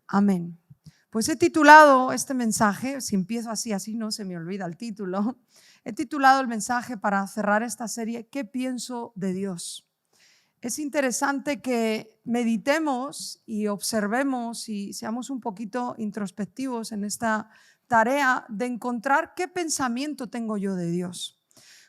Amén. Pues he titulado este mensaje, si empiezo así no se me olvida el título. He titulado el mensaje para cerrar esta serie, ¿qué pienso de Dios? Es interesante que meditemos y observemos y seamos un poquito introspectivos en esta tarea de encontrar qué pensamiento tengo yo de Dios.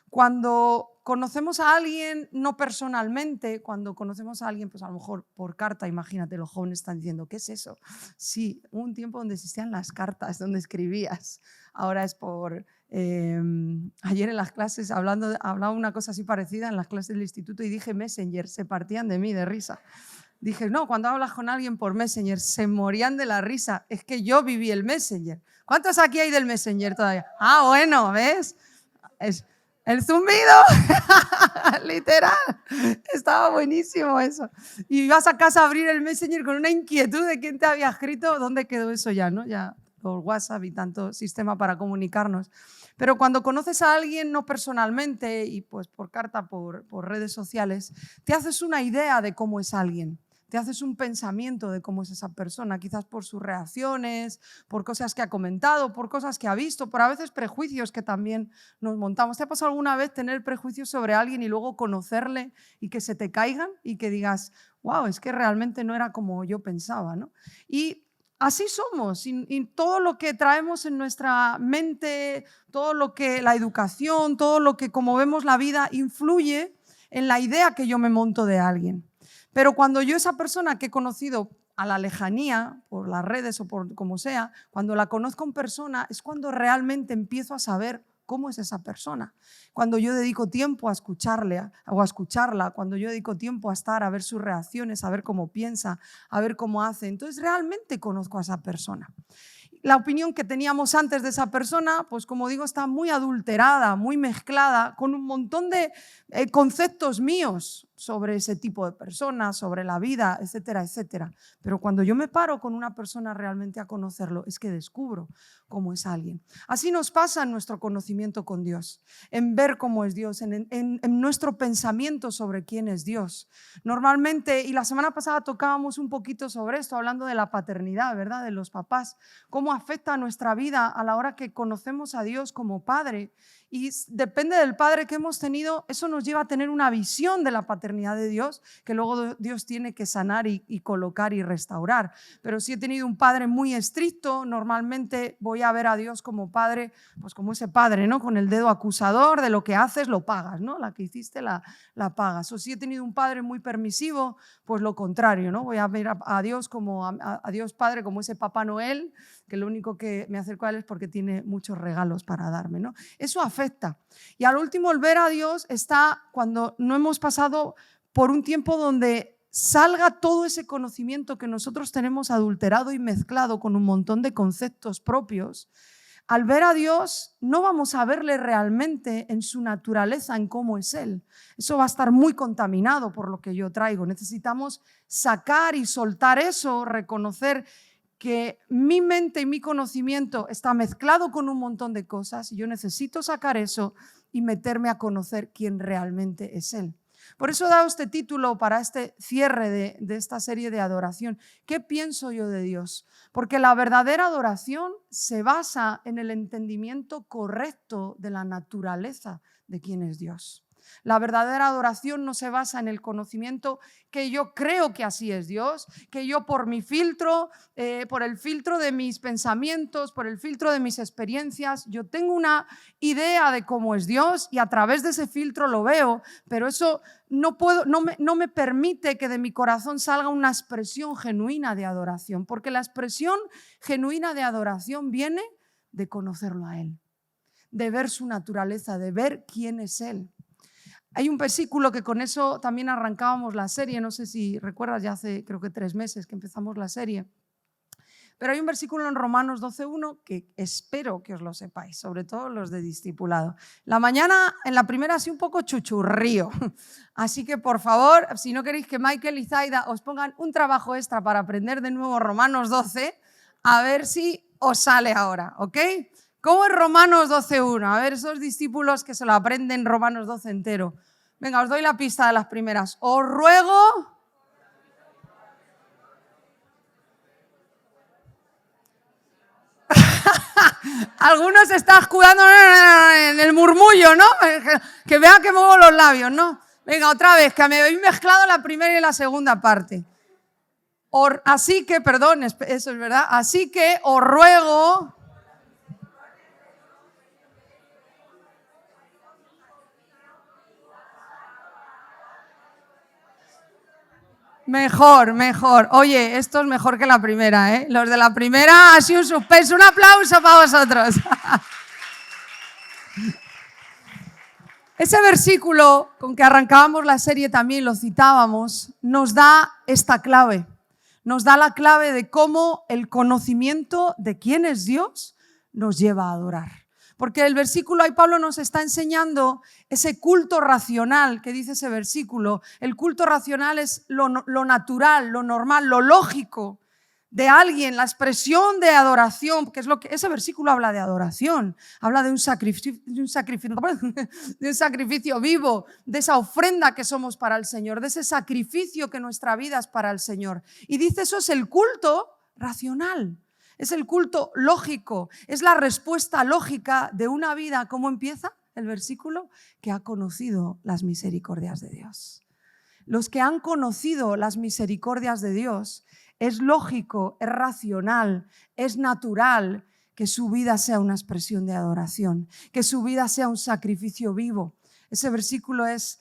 Cuando conocemos a alguien, no personalmente, cuando conocemos a alguien, pues a lo mejor por carta, imagínate, los jóvenes están diciendo, ¿qué es eso? Sí, hubo un tiempo donde existían las cartas, donde escribías. Ahora es por... ayer en las clases, hablaba una cosa así parecida en las clases del instituto y dije Messenger, se partían de mí de risa. Dije, no, cuando hablas con alguien por Messenger, se morían de la risa. Es que yo viví el Messenger. ¿Cuántos aquí hay del Messenger todavía? Ah, bueno, ¿ves? Es el zumbido, literal. Estaba buenísimo eso. Y ibas a casa a abrir el Messenger con una inquietud de quién te había escrito. ¿Dónde quedó eso ya, no? Ya por WhatsApp y tanto sistema para comunicarnos. Pero cuando conoces a alguien no personalmente y pues por carta, por redes sociales, te haces una idea de cómo es alguien. Te haces un pensamiento de cómo es esa persona, quizás por sus reacciones, por cosas que ha comentado, por cosas que ha visto, por a veces prejuicios que también nos montamos. ¿Te ha pasado alguna vez tener prejuicios sobre alguien y luego conocerle y que se te caigan y que digas, wow, es que realmente no era como yo pensaba, ¿no? Y así somos, y todo lo que traemos en nuestra mente, todo lo que la educación, todo lo que como vemos la vida influye en la idea que yo me monto de alguien. Pero cuando yo esa persona que he conocido a la lejanía, por las redes o por como sea, cuando la conozco en persona, es cuando realmente empiezo a saber cómo es esa persona. Cuando yo dedico tiempo a escucharle o a escucharla, cuando yo dedico tiempo a estar, a ver sus reacciones, a ver cómo piensa, a ver cómo hace, entonces realmente conozco a esa persona. La opinión que teníamos antes de esa persona, pues como digo, está muy adulterada, muy mezclada con un montón de conceptos míos sobre ese tipo de personas, sobre la vida, etcétera, etcétera. Pero cuando yo me paro con una persona realmente a conocerlo, es que descubro cómo es alguien. Así nos pasa en nuestro conocimiento con Dios, en ver cómo es Dios, en nuestro pensamiento sobre quién es Dios. Normalmente, y la semana pasada tocábamos un poquito sobre esto, hablando de la paternidad, ¿verdad? De los papás, cómo afecta a nuestra vida a la hora que conocemos a Dios como Padre. Y depende del padre que hemos tenido, eso nos lleva a tener una visión de la paternidad de Dios, que luego Dios tiene que sanar y colocar y restaurar. Pero si he tenido un padre muy estricto, normalmente voy a ver a Dios como padre, pues como ese padre, ¿no? Con el dedo acusador, de lo que haces lo pagas, ¿no? La que hiciste la pagas. O si he tenido un padre muy permisivo, pues lo contrario, ¿no? Voy a ver a Dios como a Dios Padre, como ese Papá Noel, que lo único que me acerco a él es porque tiene muchos regalos para darme, ¿no? Eso afecta. Y al último, el ver a Dios está cuando no hemos pasado por un tiempo donde salga todo ese conocimiento que nosotros tenemos adulterado y mezclado con un montón de conceptos propios. Al ver a Dios no vamos a verle realmente en su naturaleza, en cómo es Él. Eso va a estar muy contaminado por lo que yo traigo. Necesitamos sacar y soltar eso, reconocer que mi mente y mi conocimiento está mezclado con un montón de cosas y yo necesito sacar eso y meterme a conocer quién realmente es Él. Por eso he dado este título para este cierre de esta serie de adoración. ¿Qué pienso yo de Dios? Porque la verdadera adoración se basa en el entendimiento correcto de la naturaleza de quién es Dios. La verdadera adoración no se basa en el conocimiento que yo creo que así es Dios, que yo por mi filtro, por el filtro de mis pensamientos, por el filtro de mis experiencias, yo tengo una idea de cómo es Dios y a través de ese filtro lo veo, pero eso no me permite que de mi corazón salga una expresión genuina de adoración, porque la expresión genuina de adoración viene de conocerlo a Él, de ver su naturaleza, de ver quién es Él. Hay un versículo que con eso también arrancábamos la serie, no sé si recuerdas, ya hace creo que 3 meses que empezamos la serie, pero hay un versículo en Romanos 12:1 que espero que os lo sepáis, sobre todo los de discipulado. La mañana, en la primera, así un poco chuchurrío, así que por favor, si no queréis que Michael y Zaida os pongan un trabajo extra para aprender de nuevo Romanos 12, a ver si os sale ahora, ¿ok? ¿Cómo es Romanos 12:1? A ver, esos discípulos que se lo aprenden Romanos 12 entero. Venga, os doy la pista de las primeras. Os ruego... Algunos se están escudando en el murmullo, ¿no? Que vea que muevo los labios, ¿no? Venga, otra vez, que me habéis mezclado la primera y la segunda parte. Así que, perdón, eso es verdad. Así que os ruego... Mejor, mejor. Oye, esto es mejor que la primera, ¿eh? Los de la primera ha sido un suspenso. Un aplauso para vosotros. Ese versículo con que arrancábamos la serie también lo citábamos, nos da esta clave. Nos da la clave de cómo el conocimiento de quién es Dios nos lleva a adorar. Porque el versículo ahí Pablo nos está enseñando ese culto racional que dice ese versículo. El culto racional es lo natural, lo normal, lo lógico de alguien, la expresión de adoración, que es lo que ese versículo habla de adoración, habla de un sacrificio vivo, de esa ofrenda que somos para el Señor, de ese sacrificio que nuestra vida es para el Señor. Y dice, eso es el culto racional. Es el culto lógico, es la respuesta lógica de una vida. ¿Cómo empieza el versículo? Que ha conocido las misericordias de Dios. Los que han conocido las misericordias de Dios, es lógico, es racional, es natural que su vida sea una expresión de adoración, que su vida sea un sacrificio vivo. Ese versículo es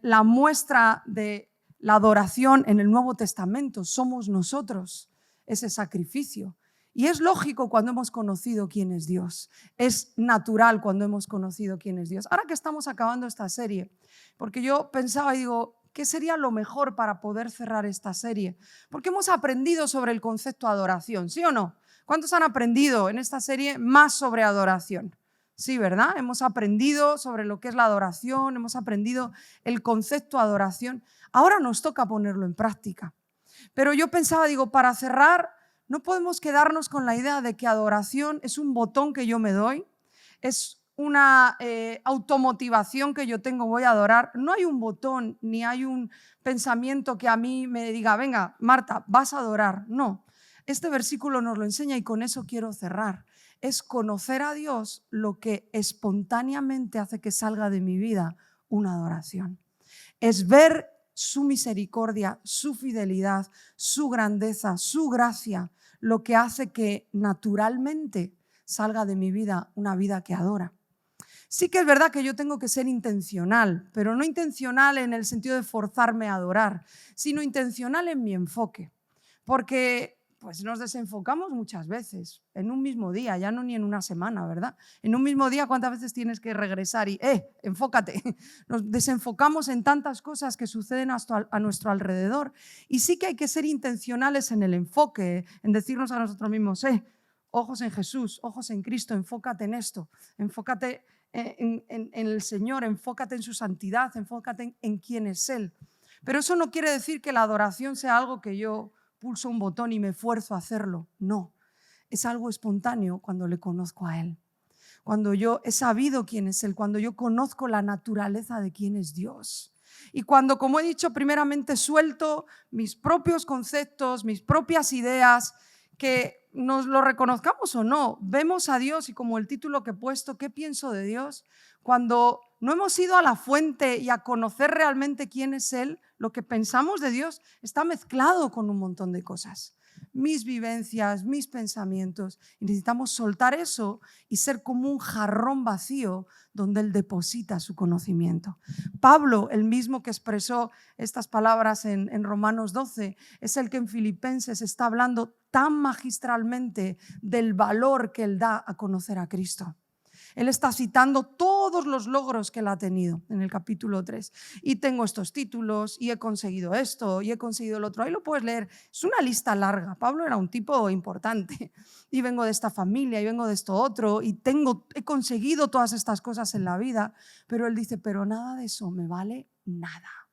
la muestra de la adoración en el Nuevo Testamento. Somos nosotros ese sacrificio. Y es lógico cuando hemos conocido quién es Dios. Es natural cuando hemos conocido quién es Dios. Ahora que estamos acabando esta serie, porque yo pensaba y digo, ¿qué sería lo mejor para poder cerrar esta serie? Porque hemos aprendido sobre el concepto de adoración, ¿sí o no? ¿Cuántos han aprendido en esta serie más sobre adoración? Sí, ¿verdad? Hemos aprendido sobre lo que es la adoración, hemos aprendido el concepto de adoración. Ahora nos toca ponerlo en práctica. Pero yo pensaba, digo, para cerrar, no podemos quedarnos con la idea de que adoración es un botón que yo me doy, es una automotivación que yo tengo, voy a adorar. No hay un botón ni hay un pensamiento que a mí me diga, venga, Marta, vas a adorar. No, este versículo nos lo enseña y con eso quiero cerrar. Es conocer a Dios lo que espontáneamente hace que salga de mi vida una adoración. Es ver su misericordia, su fidelidad, su grandeza, su gracia, lo que hace que naturalmente salga de mi vida una vida que adora. Sí que es verdad que yo tengo que ser intencional, pero no intencional en el sentido de forzarme a adorar, sino intencional en mi enfoque. Porque pues nos desenfocamos muchas veces, en un mismo día, ya no ni en una semana, ¿verdad? En un mismo día, ¿cuántas veces tienes que regresar y, enfócate? Nos desenfocamos en tantas cosas que suceden a nuestro alrededor. Y sí que hay que ser intencionales en el enfoque, en decirnos a nosotros mismos, ojos en Jesús, ojos en Cristo, enfócate en esto, enfócate en el Señor, enfócate en su santidad, enfócate en quién es Él. Pero eso no quiere decir que la adoración sea algo que yo pulso un botón y me esfuerzo a hacerlo. No, es algo espontáneo cuando le conozco a Él. Cuando yo he sabido quién es Él, cuando yo conozco la naturaleza de quién es Dios. Y cuando, como he dicho, primeramente suelto mis propios conceptos, mis propias ideas, que nos lo reconozcamos o no, vemos a Dios y como el título que he puesto, ¿qué pienso de Dios? Cuando no hemos ido a la fuente y a conocer realmente quién es Él, lo que pensamos de Dios está mezclado con un montón de cosas. Mis vivencias, mis pensamientos. Y necesitamos soltar eso y ser como un jarrón vacío donde Él deposita su conocimiento. Pablo, el mismo que expresó estas palabras en Romanos 12, es el que en Filipenses está hablando tan magistralmente del valor que Él da a conocer a Cristo. Él está citando todos los logros que él ha tenido en el capítulo 3. Y tengo estos títulos, y he conseguido esto, y he conseguido el otro. Ahí lo puedes leer. Es una lista larga. Pablo era un tipo importante. Y vengo de esta familia, y vengo de esto otro, y he conseguido todas estas cosas en la vida. Pero él dice, pero nada de eso me vale nada.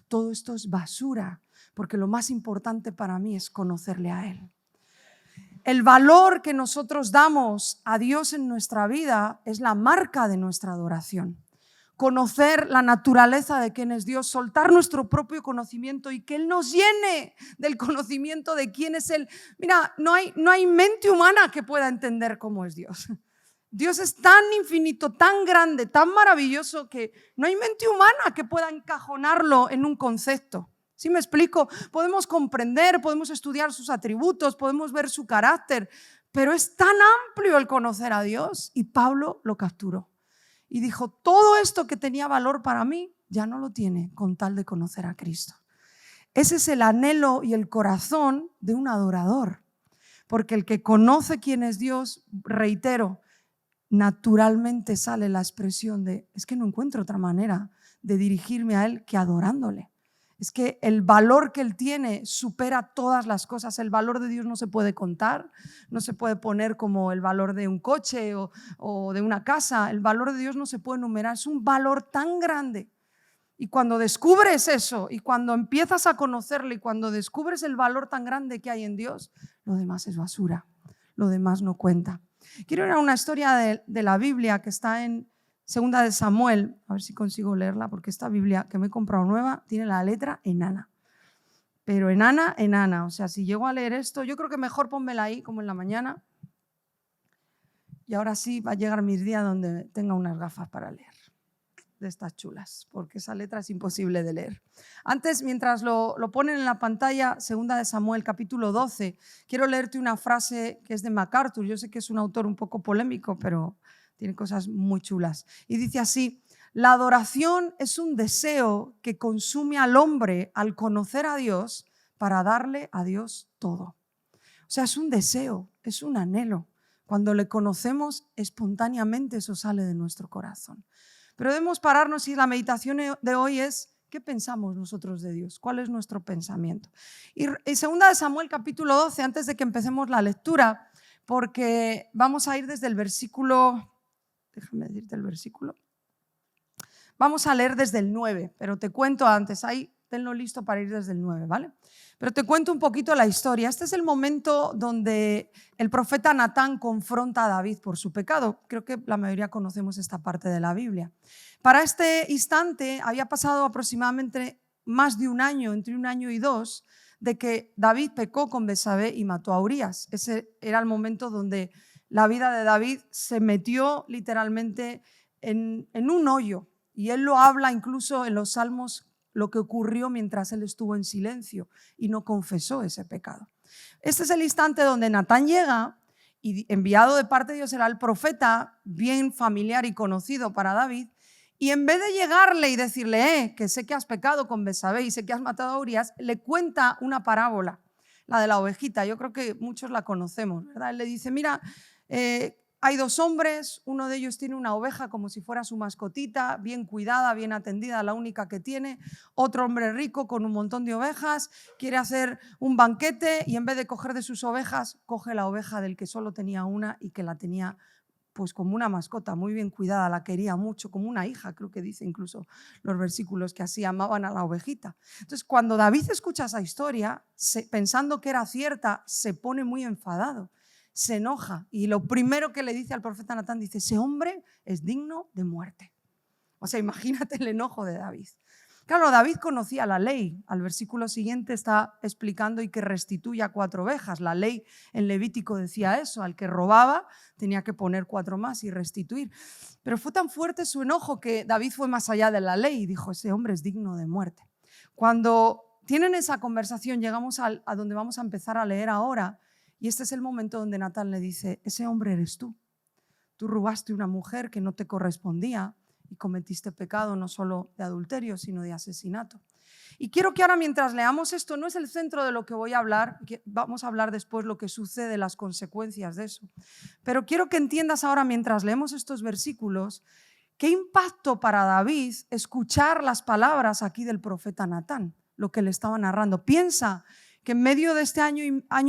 Todo esto es basura, porque lo más importante para mí es conocerle a Él. El valor que nosotros damos a Dios en nuestra vida es la marca de nuestra adoración. conocer la naturaleza de quién es Dios, soltar nuestro propio conocimiento y que Él nos llene del conocimiento de quién es Él. Mira, no hay mente humana que pueda entender cómo es Dios. Dios es tan infinito, tan grande, tan maravilloso que no hay mente humana que pueda encajonarlo en un concepto. ¿Sí me explico? Podemos comprender, podemos estudiar sus atributos, podemos ver su carácter, pero es tan amplio el conocer a Dios y Pablo lo capturó. Y dijo, todo esto que tenía valor para mí ya no lo tiene con tal de conocer a Cristo. Ese es el anhelo y el corazón de un adorador, porque el que conoce quién es Dios, reitero, naturalmente sale la expresión de, es que no encuentro otra manera de dirigirme a Él que adorándole. Es que el valor que Él tiene supera todas las cosas. El valor de Dios no se puede contar, no se puede poner como el valor de un coche o de una casa. El valor de Dios no se puede enumerar, es un valor tan grande. Y cuando descubres eso y cuando empiezas a conocerle y cuando descubres el valor tan grande que hay en Dios, lo demás es basura, lo demás no cuenta. Quiero ir a una historia de la Biblia que está en Segunda de Samuel, a ver si consigo leerla, porque esta Biblia que me he comprado nueva tiene la letra enana, pero enana, o sea, si llego a leer esto, yo creo que mejor pónmela ahí como en la mañana y ahora sí va a llegar mi día donde tenga unas gafas para leer de estas chulas, porque esa letra es imposible de leer. Antes, mientras lo ponen en la pantalla, Segunda de Samuel, capítulo 12, quiero leerte una frase que es de MacArthur. Yo sé que es un autor un poco polémico, pero tiene cosas muy chulas. Y dice así, la adoración es un deseo que consume al hombre al conocer a Dios para darle a Dios todo. O sea, es un deseo, es un anhelo. Cuando le conocemos, espontáneamente eso sale de nuestro corazón. Pero debemos pararnos y la meditación de hoy es, ¿qué pensamos nosotros de Dios? ¿Cuál es nuestro pensamiento? Y Segunda de Samuel capítulo 12, antes de que empecemos la lectura, porque vamos a ir desde el versículo, déjame decirte el versículo, vamos a leer desde el 9, pero te cuento antes, ahí tenlo listo para ir desde el 9, ¿vale? Pero te cuento un poquito la historia. Este es el momento donde el profeta Natán confronta a David por su pecado. Creo que la mayoría conocemos esta parte de la Biblia. Para este instante había pasado aproximadamente más de un año, entre un año y dos, de que David pecó con Betsabé y mató a Urías. Ese era el momento donde la vida de David se metió literalmente en un hoyo. Y él lo habla incluso en los Salmos, lo que ocurrió mientras él estuvo en silencio y no confesó ese pecado. Este es el instante donde Natán llega y enviado de parte de Dios era el profeta, bien familiar y conocido para David, y en vez de llegarle y decirle, que sé que has pecado con Betsabé y sé que has matado a Urías, le cuenta una parábola, la de la ovejita. Yo creo que muchos la conocemos, ¿verdad? Él le dice, mira, hay dos hombres, uno de ellos tiene una oveja como si fuera su mascotita, bien cuidada, bien atendida, la única que tiene. Otro hombre rico con un montón de ovejas, quiere hacer un banquete y en vez de coger de sus ovejas, coge la oveja del que solo tenía una y que la tenía pues como una mascota, muy bien cuidada, la quería mucho, como una hija, creo que dice incluso los versículos que así amaban a la ovejita. Entonces, cuando David escucha esa historia, pensando que era cierta, se pone muy enfadado. Se enoja y lo primero que le dice al profeta Natán, dice, ese hombre es digno de muerte. O sea, imagínate el enojo de David. Claro, David conocía la ley. Al versículo siguiente está explicando y que restituya 4 ovejas. La ley en Levítico decía eso, al que robaba tenía que poner 4 más y restituir. Pero fue tan fuerte su enojo que David fue más allá de la ley y dijo, ese hombre es digno de muerte. Cuando tienen esa conversación, llegamos a donde vamos a empezar a leer ahora. Y este es el momento donde Natán le dice, ese hombre eres tú. Tú robaste una mujer que no te correspondía y cometiste pecado no solo de adulterio, sino de asesinato. Y quiero que ahora mientras leamos esto, no es el centro de lo que voy a hablar, que vamos a hablar después lo que sucede, las consecuencias de eso. Pero quiero que entiendas ahora mientras leemos estos versículos, qué impacto para David escuchar las palabras aquí del profeta Natán, lo que le estaba narrando. Piensa que en medio de este año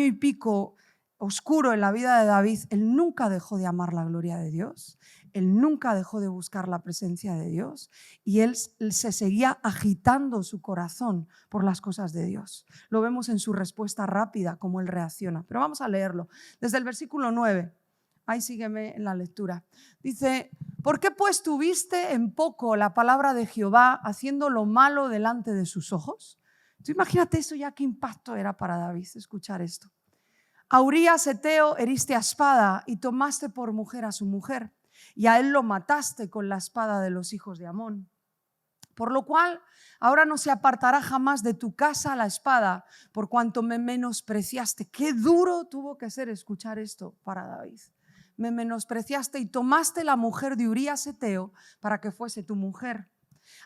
y pico oscuro en la vida de David, él nunca dejó de amar la gloria de Dios, él nunca dejó de buscar la presencia de Dios y él se seguía agitando su corazón por las cosas de Dios. Lo vemos en su respuesta rápida, cómo él reacciona. Pero vamos a leerlo desde el versículo 9 Ahí sígueme en la lectura. Dice, ¿por qué pues tuviste en poco la palabra de Jehová haciendo lo malo delante de sus ojos? Tú imagínate eso ya, qué impacto era para David escuchar esto. A Urías Eteo heriste a espada y tomaste por mujer a su mujer, y a él lo mataste con la espada de los hijos de Amón. Por lo cual, ahora no se apartará jamás de tu casa la espada, por cuanto me menospreciaste. Qué duro tuvo que ser escuchar esto para David. Me menospreciaste y tomaste la mujer de Urías Eteo para que fuese tu mujer.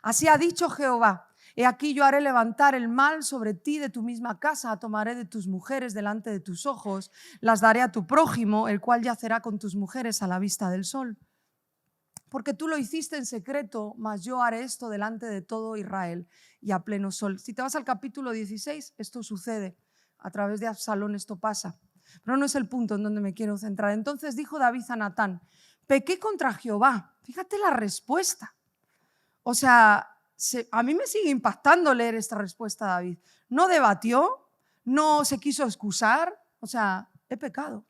Así ha dicho Jehová: he aquí yo haré levantar el mal sobre ti de tu misma casa, tomaré de tus mujeres delante de tus ojos, las daré a tu prójimo, el cual yacerá con tus mujeres a la vista del sol. Porque tú lo hiciste en secreto, mas yo haré esto delante de todo Israel y a pleno sol. Si te vas al capítulo 16, esto sucede. A través de Absalón esto pasa. Pero no es el punto en donde me quiero centrar. Entonces dijo David a Natán: pequé contra Jehová. Fíjate la respuesta. O sea, a mí me sigue impactando leer esta respuesta de David. No debatió, no se quiso excusar. O sea, he pecado.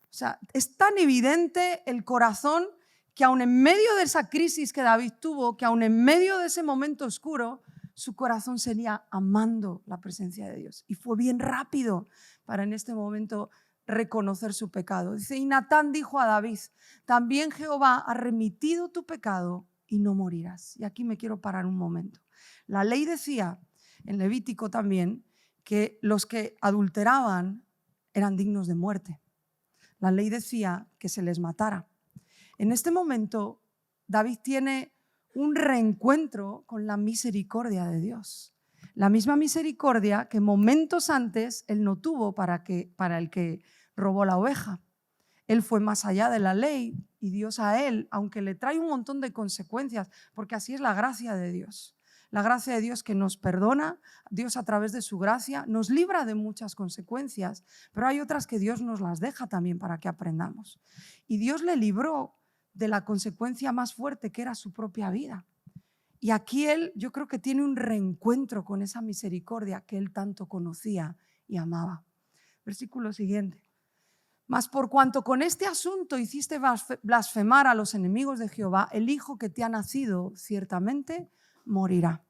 O sea, es tan evidente el corazón que aun en medio de esa crisis que David tuvo, que aun en medio de ese momento oscuro, su corazón seguía amando la presencia de Dios. Y fue bien rápido para en este momento reconocer su pecado. Dice, y Natán dijo a David: también Jehová ha remitido tu pecado y no morirás. Y aquí me quiero parar un momento. La ley decía, en Levítico también, que los que adulteraban eran dignos de muerte. La ley decía que se les matara. En este momento, David tiene un reencuentro con la misericordia de Dios. La misma misericordia que momentos antes él no tuvo para el que robó la oveja. Él fue más allá de la ley y Dios a él, aunque le trae un montón de consecuencias, porque así es la gracia de Dios. La gracia de Dios que nos perdona, Dios a través de su gracia nos libra de muchas consecuencias, pero hay otras que Dios nos las deja también para que aprendamos. Y Dios le libró de la consecuencia más fuerte, que era su propia vida. Y aquí él, yo creo que tiene un reencuentro con esa misericordia que él tanto conocía y amaba. Versículo siguiente. Mas por cuanto con este asunto hiciste blasfemar a los enemigos de Jehová, el hijo que te ha nacido ciertamente morirá.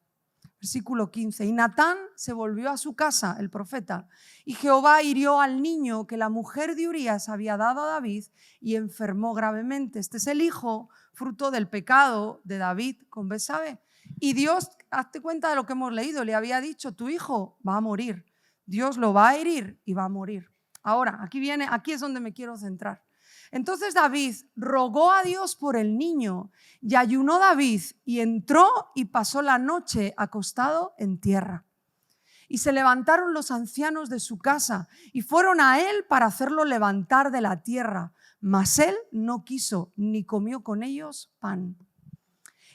Versículo 15. Y Natán se volvió a su casa, el profeta, y Jehová hirió al niño que la mujer de Urías había dado a David y enfermó gravemente. Este es el hijo fruto del pecado de David con Betsabé. Y Dios, hazte cuenta de lo que hemos leído, le había dicho: tu hijo va a morir. Dios lo va a herir y va a morir. Ahora, aquí es donde me quiero centrar. Entonces David rogó a Dios por el niño y ayunó David y entró y pasó la noche acostado en tierra. Y se levantaron los ancianos de su casa y fueron a él para hacerlo levantar de la tierra, mas él no quiso ni comió con ellos pan.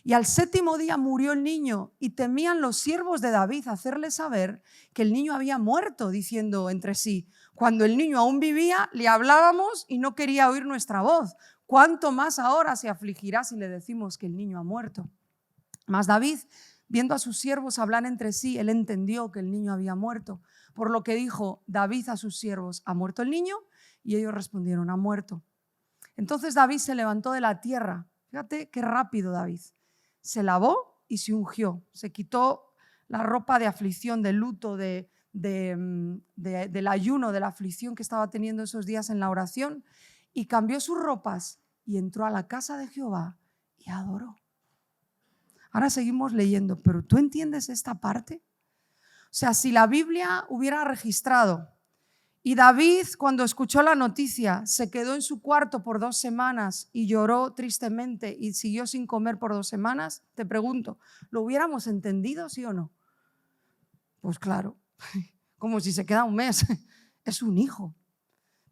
Y al séptimo día murió el niño y temían los siervos de David hacerle saber que el niño había muerto, diciendo entre sí: cuando el niño aún vivía, le hablábamos y no quería oír nuestra voz. ¿Cuánto más ahora se afligirá si le decimos que el niño ha muerto? Mas David, viendo a sus siervos hablar entre sí, él entendió que el niño había muerto. Por lo que dijo David a sus siervos: ¿ha muerto el niño? Y ellos respondieron: ha muerto. Entonces David se levantó de la tierra. Fíjate qué rápido David. Se lavó y se ungió. Se quitó la ropa de aflicción, de luto, del ayuno, de la aflicción que estaba teniendo esos días en la oración, y cambió sus ropas y entró a la casa de Jehová y adoró. Ahora seguimos leyendo, pero ¿tú entiendes esta parte? O sea, si la Biblia hubiera registrado y David, cuando escuchó la noticia, se quedó en su cuarto por 2 semanas y lloró tristemente y siguió sin comer por 2 semanas, te pregunto, ¿lo hubiéramos entendido, sí o no? Pues claro, como si se queda un mes. Es un hijo.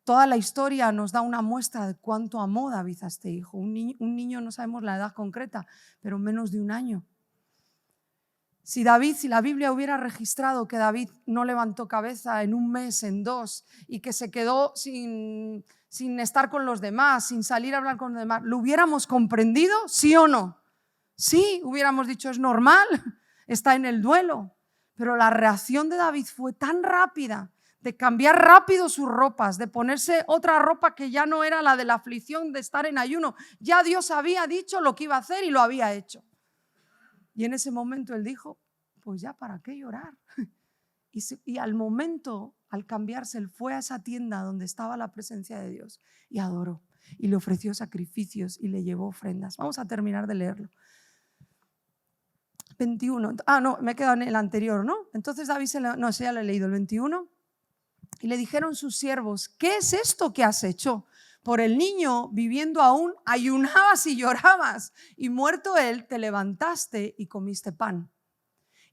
Toda la historia nos da una muestra de cuánto amó David a este hijo. Un niño, no sabemos la edad concreta, pero menos de 1 año. Si la Biblia hubiera registrado que David no levantó cabeza en 1 mes, en 2, y que se quedó sin estar con los demás, sin salir a hablar con los demás, ¿lo hubiéramos comprendido? ¿Sí o no? Sí, hubiéramos dicho: es normal, está en el duelo. Pero la reacción de David fue tan rápida, de cambiar rápido sus ropas, de ponerse otra ropa que ya no era la de la aflicción de estar en ayuno. Ya Dios había dicho lo que iba a hacer y lo había hecho. Y en ese momento él dijo, pues ya, ¿para qué llorar? Y al momento, al cambiarse, él fue a esa tienda donde estaba la presencia de Dios y adoró. Y le ofreció sacrificios y le llevó ofrendas. Vamos a terminar de leerlo. 21. No, me he quedado en el anterior, ¿no? Entonces David no, ese ya lo he leído, el 21. Y le dijeron sus siervos, ¿qué es esto que has hecho? Por el niño, viviendo aún, ayunabas y llorabas, y muerto él, te levantaste y comiste pan.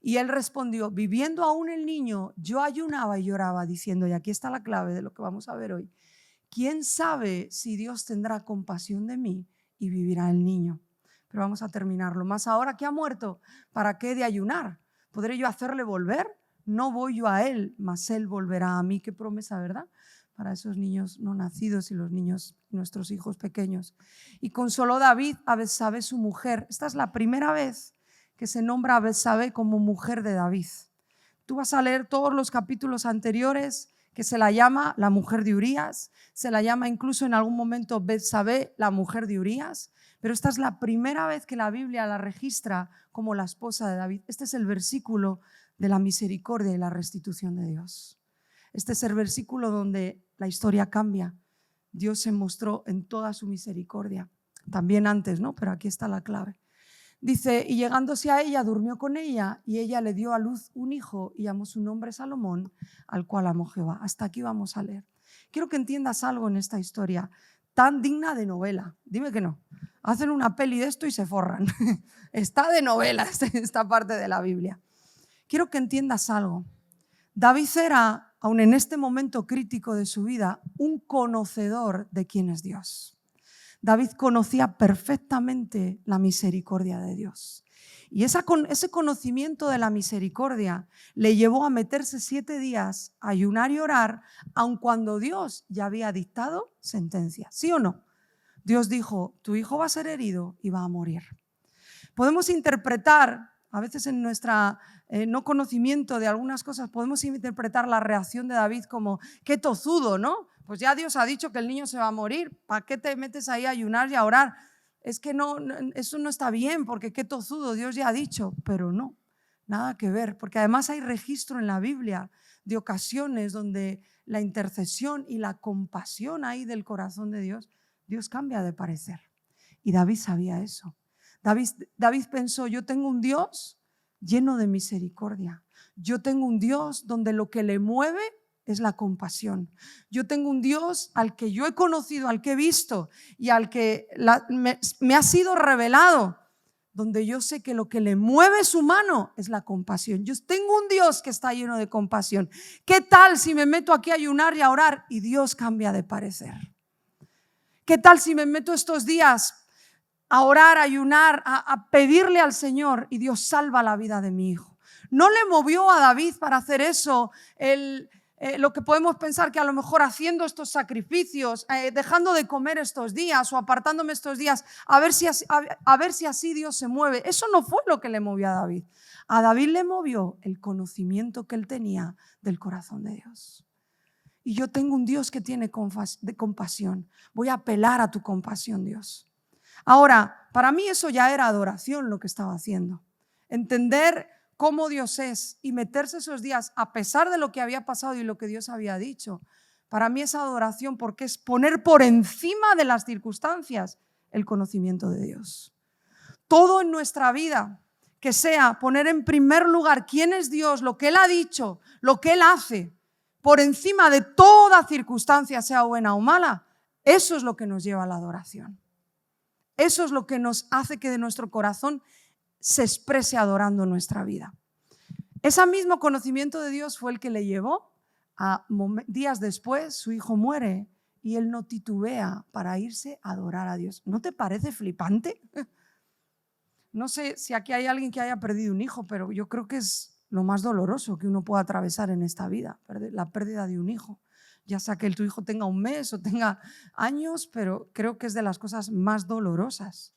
Y él respondió, viviendo aún el niño, yo ayunaba y lloraba, diciendo, y aquí está la clave de lo que vamos a ver hoy, ¿quién sabe si Dios tendrá compasión de mí y vivirá el niño? Pero vamos a terminarlo. Más ahora que ha muerto, ¿para qué he de ayunar? ¿Podré yo hacerle volver? No voy yo a él, mas él volverá a mí. Qué promesa, ¿verdad? Para esos niños no nacidos y los niños, nuestros hijos pequeños. Y consoló David a Betsabé, su mujer. Esta es la primera vez que se nombra a Betsabé como mujer de David. Tú vas a leer todos los capítulos anteriores que se la llama la mujer de Urías, se la llama incluso en algún momento Betsabé, la mujer de Urías, pero esta es la primera vez que la Biblia la registra como la esposa de David. Este es el versículo de la misericordia y la restitución de Dios. Este es el versículo donde la historia cambia. Dios se mostró en toda su misericordia. También antes, ¿no? Pero aquí está la clave. Dice, y llegándose a ella, durmió con ella, y ella le dio a luz un hijo y llamó su nombre Salomón, al cual amó Jehová. Hasta aquí vamos a leer. Quiero que entiendas algo en esta historia tan digna de novela. Dime que no. Hacen una peli de esto y se forran. Está de novela esta parte de la Biblia. Quiero que entiendas algo. David era, aun en este momento crítico de su vida, un conocedor de quién es Dios. David conocía perfectamente la misericordia de Dios. Y ese conocimiento de la misericordia le llevó a meterse 7 días, a ayunar y orar, aun cuando Dios ya había dictado sentencia. ¿Sí o no? Dios dijo, tu hijo va a ser herido y va a morir. Podemos interpretar, a veces en nuestra no conocimiento de algunas cosas, podemos interpretar la reacción de David como, qué tozudo, ¿no? Pues ya Dios ha dicho que el niño se va a morir, ¿para qué te metes ahí a ayunar y a orar? Es que no, eso no está bien, porque qué tozudo, Dios ya ha dicho, pero no, nada que ver, porque además hay registro en la Biblia de ocasiones donde la intercesión y la compasión ahí del corazón de Dios, Dios cambia de parecer. Y David sabía eso. David pensó, yo tengo un Dios lleno de misericordia. Yo tengo un Dios donde lo que le mueve es la compasión. Yo tengo un Dios al que yo he conocido, al que he visto y al que me ha sido revelado, donde yo sé que lo que le mueve su mano es la compasión. Yo tengo un Dios que está lleno de compasión. ¿Qué tal si me meto aquí a ayunar y a orar y Dios cambia de parecer? ¿Qué tal si me meto estos días a orar, a ayunar, a pedirle al Señor y Dios salva la vida de mi hijo? No le movió a David para hacer eso lo que podemos pensar que a lo mejor haciendo estos sacrificios, dejando de comer estos días o apartándome estos días, a ver si así Dios se mueve. Eso no fue lo que le movió a David. A David le movió el conocimiento que él tenía del corazón de Dios. Y yo tengo un Dios que tiene compasión. Voy a apelar a tu compasión, Dios. Ahora, para mí eso ya era adoración lo que estaba haciendo. Entender cómo Dios es y meterse esos días a pesar de lo que había pasado y lo que Dios había dicho. Para mí es adoración porque es poner por encima de las circunstancias el conocimiento de Dios. Todo en nuestra vida que sea poner en primer lugar quién es Dios, lo que Él ha dicho, lo que Él hace, por encima de toda circunstancia, sea buena o mala, eso es lo que nos lleva a la adoración. Eso es lo que nos hace que de nuestro corazón se exprese adorando nuestra vida. Ese mismo conocimiento de Dios fue el que le llevó a días después, su hijo muere y él no titubea para irse a adorar a Dios. ¿No te parece flipante? No sé si aquí hay alguien que haya perdido un hijo, pero yo creo que es lo más doloroso que uno pueda atravesar en esta vida, la pérdida de un hijo. Ya sea que tu hijo tenga un mes o tenga años, pero creo que es de las cosas más dolorosas.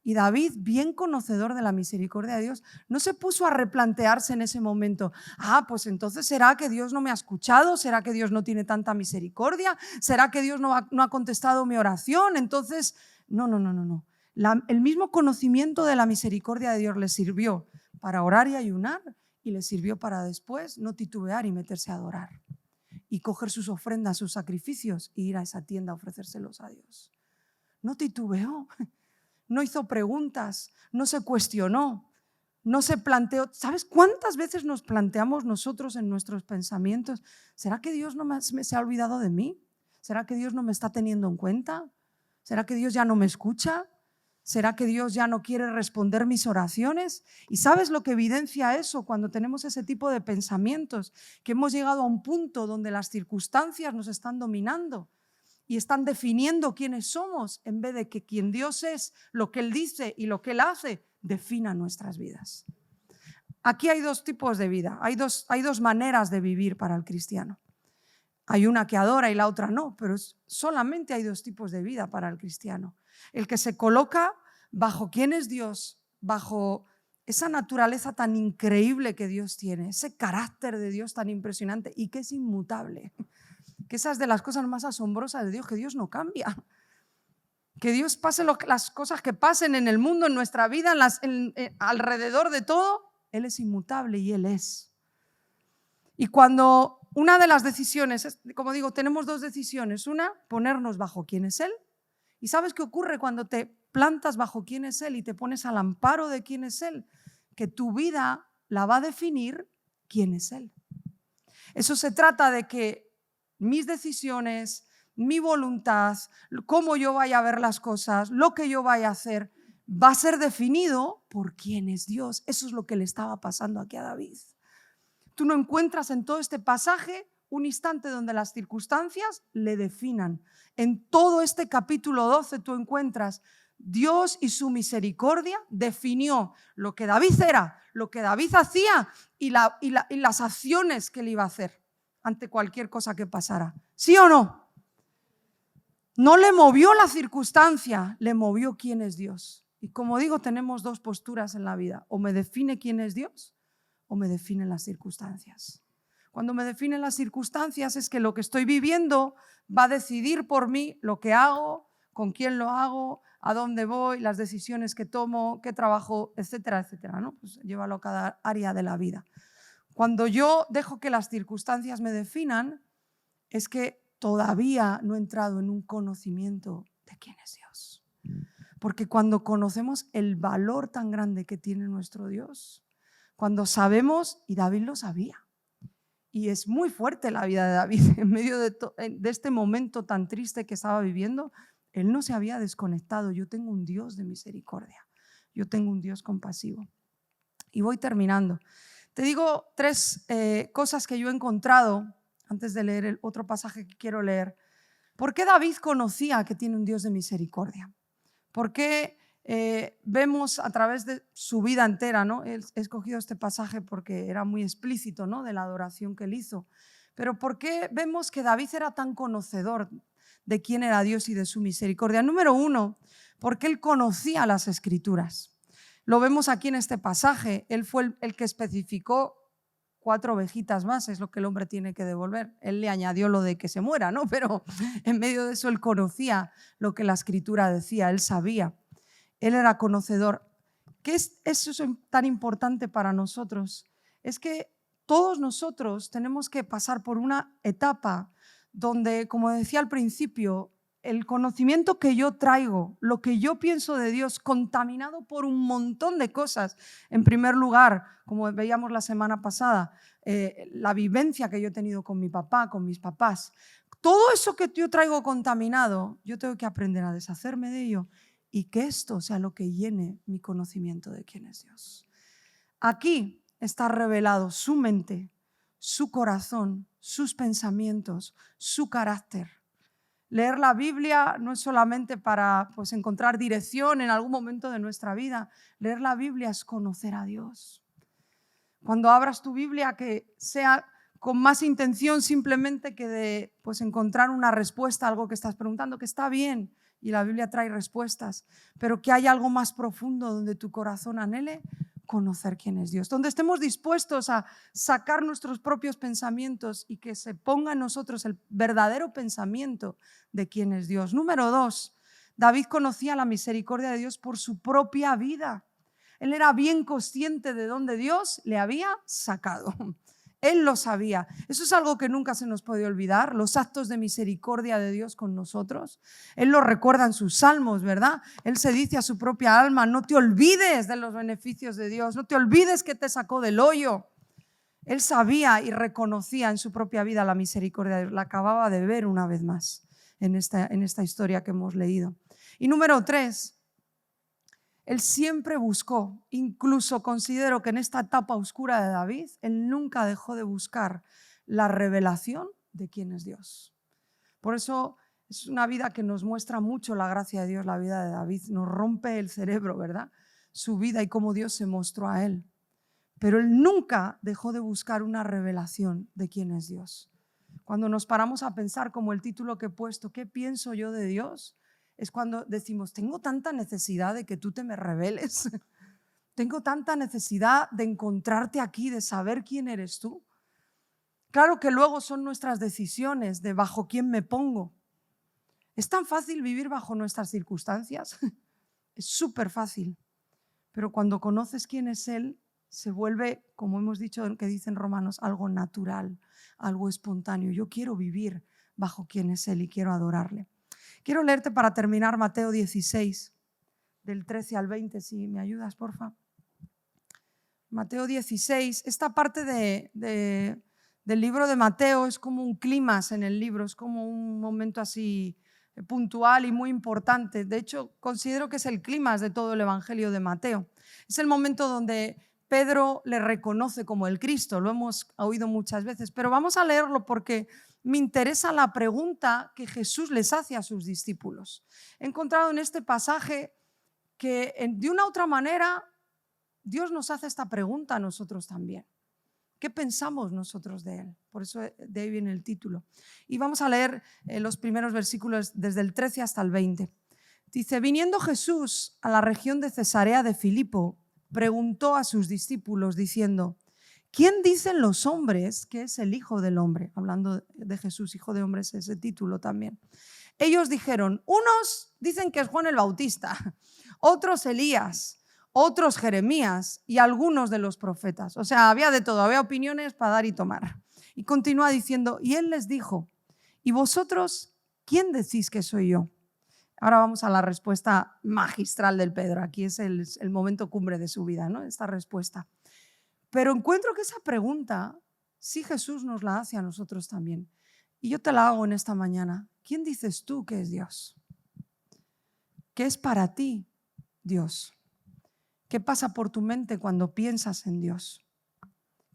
Y David, bien conocedor de la misericordia de Dios, no se puso a replantearse en ese momento, pues entonces ¿será que Dios no me ha escuchado? ¿Será que Dios no tiene tanta misericordia? ¿Será que Dios no ha contestado mi oración? Entonces, no. El mismo conocimiento de la misericordia de Dios le sirvió para orar y ayunar, y le sirvió para después no titubear y meterse a adorar y coger sus ofrendas, sus sacrificios e ir a esa tienda a ofrecérselos a Dios. No titubeó, no hizo preguntas, no se cuestionó, no se planteó. ¿Sabes cuántas veces nos planteamos nosotros en nuestros pensamientos? ¿Será que Dios se ha olvidado de mí? ¿Será que Dios no me está teniendo en cuenta? ¿Será que Dios ya no me escucha? ¿Será que Dios ya no quiere responder mis oraciones? ¿Y sabes lo que evidencia eso cuando tenemos ese tipo de pensamientos? Que hemos llegado a un punto donde las circunstancias nos están dominando y están definiendo quiénes somos, en vez de que quien Dios es, lo que Él dice y lo que Él hace, defina nuestras vidas. Aquí hay dos tipos de vida, hay dos maneras de vivir para el cristiano. Hay una que adora y la otra no, pero solamente hay dos tipos de vida para el cristiano. El que se coloca bajo quién es Dios, bajo esa naturaleza tan increíble que Dios tiene, ese carácter de Dios tan impresionante y que es inmutable. Que esa es de las cosas más asombrosas de Dios, que Dios no cambia. Que Dios pase las cosas que pasen en el mundo, en nuestra vida, alrededor de todo, Él es inmutable y Él es. Y cuando una de las decisiones, como digo, tenemos dos decisiones. Una, ponernos bajo quién es Él. ¿Y sabes qué ocurre cuando te plantas bajo quién es Él y te pones al amparo de quién es Él? Que tu vida la va a definir quién es Él. Eso se trata de que mis decisiones, mi voluntad, cómo yo vaya a ver las cosas, lo que yo vaya a hacer, va a ser definido por quién es Dios. Eso es lo que le estaba pasando aquí a David. Tú no encuentras en todo este pasaje un instante donde las circunstancias le definan. En todo este capítulo 12 tú encuentras Dios y su misericordia definió lo que David era, lo que David hacía y las acciones que él iba a hacer ante cualquier cosa que pasara. ¿Sí o no? No le movió la circunstancia, le movió quién es Dios. Y como digo, tenemos dos posturas en la vida. O me define quién es Dios o me definen las circunstancias. Cuando me definen las circunstancias es que lo que estoy viviendo va a decidir por mí lo que hago, con quién lo hago, a dónde voy, las decisiones que tomo, qué trabajo, etcétera, etcétera, ¿no? Pues llévalo a cada área de la vida. Cuando yo dejo que las circunstancias me definan, es que todavía no he entrado en un conocimiento de quién es Dios. Porque cuando conocemos el valor tan grande que tiene nuestro Dios, cuando sabemos, y David lo sabía, y es muy fuerte la vida de David, en medio de este momento tan triste que estaba viviendo, él no se había desconectado. Yo tengo un Dios de misericordia, yo tengo un Dios compasivo. Y voy terminando. Te digo tres cosas que yo he encontrado antes de leer el otro pasaje que quiero leer. ¿Por qué David conocía que tiene un Dios de misericordia? ¿Por qué vemos a través de su vida entera, ¿no? He escogido este pasaje porque era muy explícito, ¿no? De la adoración que él hizo. Pero ¿por qué vemos que David era tan conocedor de quién era Dios y de su misericordia? Número uno, porque él conocía las Escrituras. Lo vemos aquí en este pasaje. Él fue el que especificó 4 ovejitas más, es lo que el hombre tiene que devolver. Él le añadió lo de que se muera, ¿no? Pero en medio de eso él conocía lo que la Escritura decía, él sabía. Él era conocedor. ¿Qué es eso tan importante para nosotros? Es que todos nosotros tenemos que pasar por una etapa donde, como decía al principio, el conocimiento que yo traigo, lo que yo pienso de Dios, contaminado por un montón de cosas. En primer lugar, como veíamos la semana pasada, la vivencia que yo he tenido con mi papá, con mis papás. Todo eso que yo traigo contaminado, yo tengo que aprender a deshacerme de ello y que esto sea lo que llene mi conocimiento de quién es Dios. Aquí está revelado su mente, su corazón, sus pensamientos, su carácter. Leer la Biblia no es solamente para encontrar dirección en algún momento de nuestra vida. Leer la Biblia es conocer a Dios. Cuando abras tu Biblia, que sea con más intención simplemente que de pues, encontrar una respuesta a algo que estás preguntando, que está bien y la Biblia trae respuestas, pero que hay algo más profundo donde tu corazón anhele conocer quién es Dios, donde estemos dispuestos a sacar nuestros propios pensamientos y que se ponga en nosotros el verdadero pensamiento de quién es Dios. Número 2, David conocía la misericordia de Dios por su propia vida. Él era bien consciente de dónde Dios le había sacado. Él lo sabía. Eso es algo que nunca se nos puede olvidar, los actos de misericordia de Dios con nosotros. Él lo recuerda en sus salmos, ¿verdad? Él se dice a su propia alma, no te olvides de los beneficios de Dios, no te olvides que te sacó del hoyo. Él sabía y reconocía en su propia vida la misericordia de Dios. La acababa de ver una vez más en esta historia que hemos leído. Y número 3, él siempre buscó, incluso considero que en esta etapa oscura de David, él nunca dejó de buscar la revelación de quién es Dios. Por eso es una vida que nos muestra mucho la gracia de Dios, la vida de David. Nos rompe el cerebro, ¿verdad? Su vida y cómo Dios se mostró a él. Pero él nunca dejó de buscar una revelación de quién es Dios. Cuando nos paramos a pensar, como el título que he puesto, ¿qué pienso yo de Dios? Es cuando decimos, tengo tanta necesidad de que tú te me reveles. Tengo tanta necesidad de encontrarte aquí, de saber quién eres tú. Claro que luego son nuestras decisiones de bajo quién me pongo. ¿Es tan fácil vivir bajo nuestras circunstancias? Es súper fácil. Pero cuando conoces quién es Él, se vuelve, como hemos dicho, que dicen Romanos, algo natural, algo espontáneo. Yo quiero vivir bajo quién es Él y quiero adorarle. Quiero leerte para terminar Mateo 16, del 13 al 20, si me ayudas, porfa. Mateo 16, esta parte del libro de Mateo es como un clímax en el libro, es como un momento así puntual y muy importante. De hecho, considero que es el clímax de todo el Evangelio de Mateo. Es el momento donde Pedro le reconoce como el Cristo, lo hemos oído muchas veces, pero vamos a leerlo porque me interesa la pregunta que Jesús les hace a sus discípulos. He encontrado en este pasaje que de una u otra manera Dios nos hace esta pregunta a nosotros también. ¿Qué pensamos nosotros de Él? Por eso de ahí viene el título. Y vamos a leer los primeros versículos desde el 13 hasta el 20. Dice, viniendo Jesús a la región de Cesarea de Filipo, preguntó a sus discípulos diciendo, ¿quién dicen los hombres que es el Hijo del Hombre? Hablando de Jesús, Hijo de Hombre, es ese título también. Ellos dijeron, unos dicen que es Juan el Bautista, otros Elías, otros Jeremías y algunos de los profetas. O sea, había de todo, había opiniones para dar y tomar. Y continúa diciendo, y él les dijo, ¿y vosotros quién decís que soy yo? Ahora vamos a la respuesta magistral del Pedro. Aquí es el momento cumbre de su vida, ¿no? Esta respuesta. Pero encuentro que esa pregunta, sí Jesús nos la hace a nosotros también. Y yo te la hago en esta mañana. ¿Quién dices tú que es Dios? ¿Qué es para ti Dios? ¿Qué pasa por tu mente cuando piensas en Dios?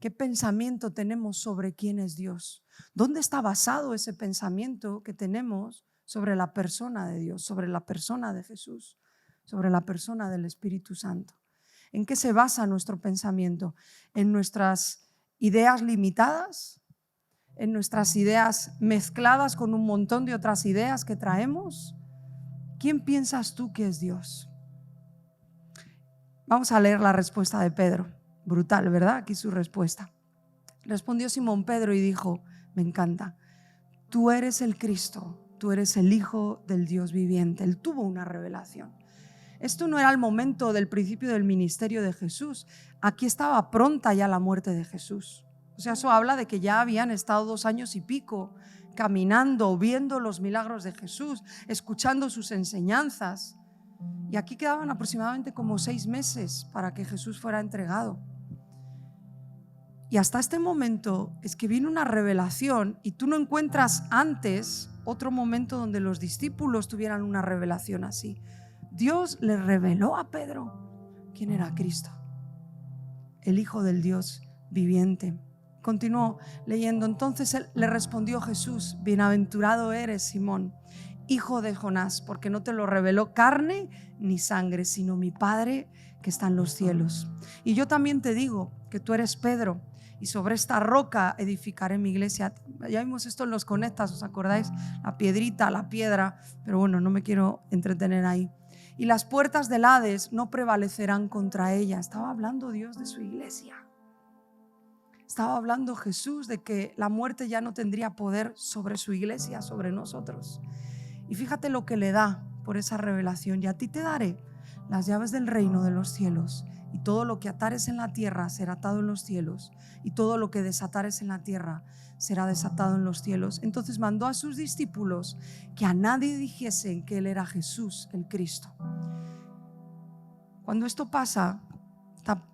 ¿Qué pensamiento tenemos sobre quién es Dios? ¿Dónde está basado ese pensamiento que tenemos sobre la persona de Dios, sobre la persona de Jesús, sobre la persona del Espíritu Santo? ¿En qué se basa nuestro pensamiento? ¿En nuestras ideas limitadas? ¿En nuestras ideas mezcladas con un montón de otras ideas que traemos? ¿Quién piensas tú que es Dios? Vamos a leer la respuesta de Pedro. Brutal, ¿verdad? Aquí su respuesta. Respondió Simón Pedro y dijo, me encanta, tú eres el Cristo, tú eres el Hijo del Dios viviente. Él tuvo una revelación. Esto no era el momento del principio del ministerio de Jesús. Aquí estaba pronta ya la muerte de Jesús. O sea, eso habla de que ya habían estado 2 años y pico caminando, viendo los milagros de Jesús, escuchando sus enseñanzas. Y aquí quedaban aproximadamente como 6 meses para que Jesús fuera entregado. Y hasta este momento es que viene una revelación y tú no encuentras antes otro momento donde los discípulos tuvieran una revelación así. Dios le reveló a Pedro quién era Cristo, el Hijo del Dios viviente. Continuó leyendo. Entonces él le respondió Jesús, bienaventurado eres, Simón, hijo de Jonás, porque no te lo reveló carne ni sangre, sino mi Padre que está en los cielos. Y yo también te digo que tú eres Pedro, y sobre esta roca edificaré mi iglesia. Ya vimos esto en los Conectas, ¿os acordáis? La piedrita, la piedra, pero bueno, no me quiero entretener ahí. Y las puertas del Hades no prevalecerán contra ella. Estaba hablando Dios de su iglesia. Estaba hablando Jesús de que la muerte ya no tendría poder sobre su iglesia, sobre nosotros. Y fíjate lo que le da por esa revelación. Y a ti te daré las llaves del reino de los cielos, y todo lo que atares en la tierra será atado en los cielos, y todo lo que desatares en la tierra será desatado en los cielos. Entonces mandó a sus discípulos que a nadie dijesen que él era Jesús, el Cristo. Cuando esto pasa,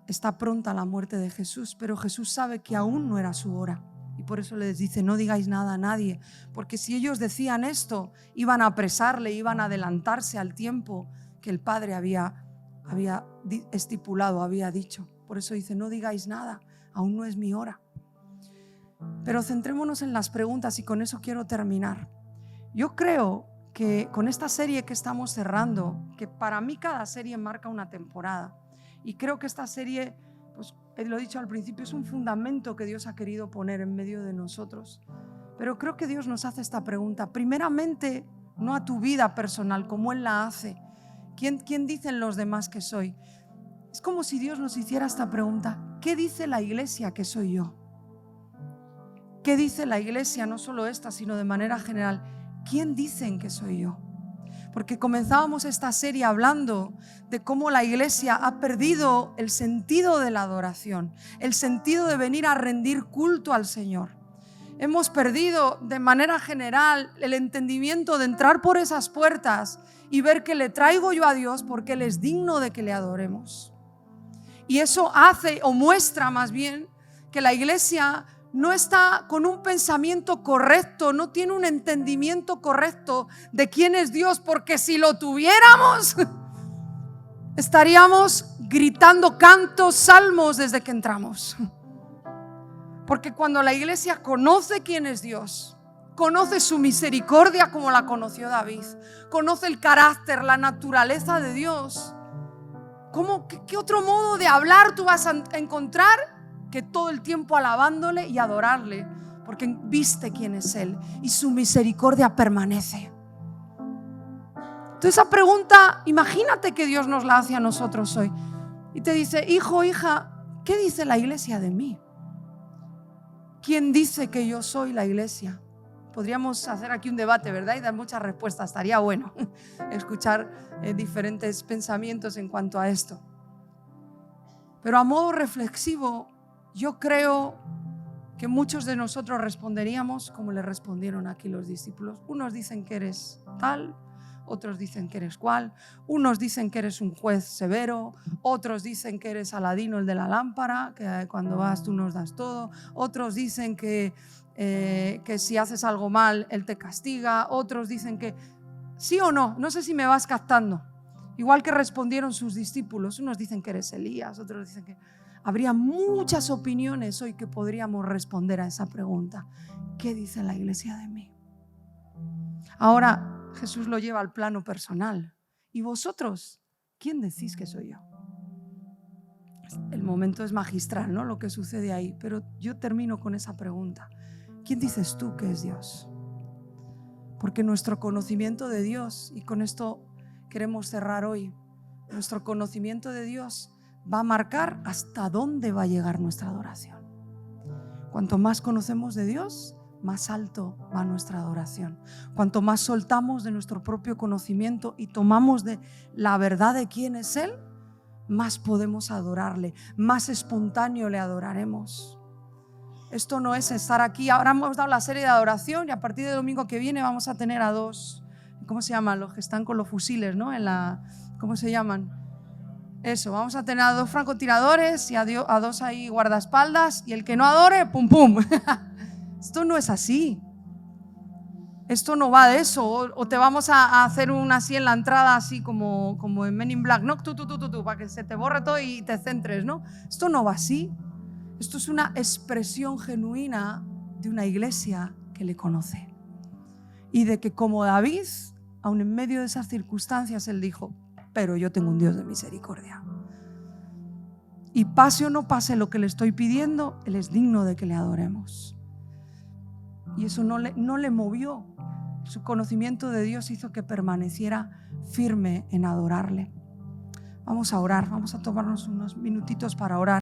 está pronta la muerte de Jesús, pero Jesús sabe que aún no era su hora. Y por eso les dice: no digáis nada a nadie, porque si ellos decían esto, iban a apresarle, iban a adelantarse al tiempo que el Padre había estipulado, había dicho. Por eso dice: no digáis nada, aún no es mi hora. Pero centrémonos en las preguntas, y con eso quiero terminar. Yo creo que con esta serie que estamos cerrando, que para mí cada serie marca una temporada, y creo que esta serie, pues lo he dicho al principio, es un fundamento que Dios ha querido poner en medio de nosotros. Pero creo que Dios nos hace esta pregunta, primeramente no a tu vida personal como Él la hace. ¿Quién dicen los demás que soy? Es como si Dios nos hiciera esta pregunta: ¿qué dice la iglesia que soy yo? ¿Qué dice la iglesia? No solo esta, sino de manera general. ¿Quién dicen que soy yo? Porque comenzábamos esta serie hablando de cómo la iglesia ha perdido el sentido de la adoración, el sentido de venir a rendir culto al Señor. Hemos perdido de manera general el entendimiento de entrar por esas puertas y ver que le traigo yo a Dios porque Él es digno de que le adoremos. Y eso hace, o muestra más bien, que la iglesia no está con un pensamiento correcto, no tiene un entendimiento correcto de quién es Dios, porque si lo tuviéramos, estaríamos gritando cantos, salmos desde que entramos. Porque cuando la iglesia conoce quién es Dios, conoce su misericordia como la conoció David, conoce el carácter, la naturaleza de Dios, ¿qué otro modo de hablar tú vas a encontrar que todo el tiempo alabándole y adorarle? Porque viste quién es Él y su misericordia permanece. Entonces esa pregunta, imagínate que Dios nos la hace a nosotros hoy y te dice: hijo, hija, ¿qué dice la iglesia de mí? ¿Quién dice que yo soy la iglesia? Podríamos hacer aquí un debate, ¿verdad? Y dar muchas respuestas. Estaría bueno escuchar diferentes pensamientos en cuanto a esto. Pero a modo reflexivo, yo creo que muchos de nosotros responderíamos como le respondieron aquí los discípulos. Unos dicen que eres tal, otros dicen que eres cual, unos dicen que eres un juez severo, otros dicen que eres Aladino, el de la lámpara, que cuando vas tú nos das todo, otros dicen que si haces algo mal Él te castiga, otros dicen que sí o no, no sé si me vas captando. Igual que respondieron sus discípulos, unos dicen que eres Elías, otros dicen que... Habría muchas opiniones hoy que podríamos responder a esa pregunta: ¿qué dice la iglesia de mí? Ahora Jesús lo lleva al plano personal. ¿Y vosotros? ¿Quién decís que soy yo? El momento es magistral, ¿no? Lo que sucede ahí. Pero yo termino con esa pregunta: ¿quién dices tú que es Dios? Porque nuestro conocimiento de Dios, y con esto queremos cerrar hoy, nuestro conocimiento de Dios va a marcar hasta dónde va a llegar nuestra adoración. Cuanto más conocemos de Dios, más alto va nuestra adoración. Cuanto más soltamos de nuestro propio conocimiento y tomamos de la verdad de quién es Él, más podemos adorarle, más espontáneo le adoraremos. Esto no es estar aquí. Ahora hemos dado la serie de adoración y a partir del domingo que viene vamos a tener a dos, ¿cómo se llaman? Los que están con los fusiles, ¿no? ¿Cómo se llaman? Eso, vamos a tener a dos francotiradores y a dos ahí guardaespaldas, y el que no adore, pum pum. Esto no es así. Esto no va de eso. O te vamos a hacer una así en la entrada, así como en Men in Black, ¿no? Tú, para que se te borre todo y te centres, ¿no? Esto no va así. Esto es una expresión genuina de una iglesia que le conoce. Y de que, como David, aun en medio de esas circunstancias, él dijo: pero yo tengo un Dios de misericordia. Y pase o no pase lo que le estoy pidiendo, Él es digno de que le adoremos. Y eso no le movió. Su conocimiento de Dios hizo que permaneciera firme en adorarle. Vamos a orar, vamos a tomarnos unos minutitos para orar.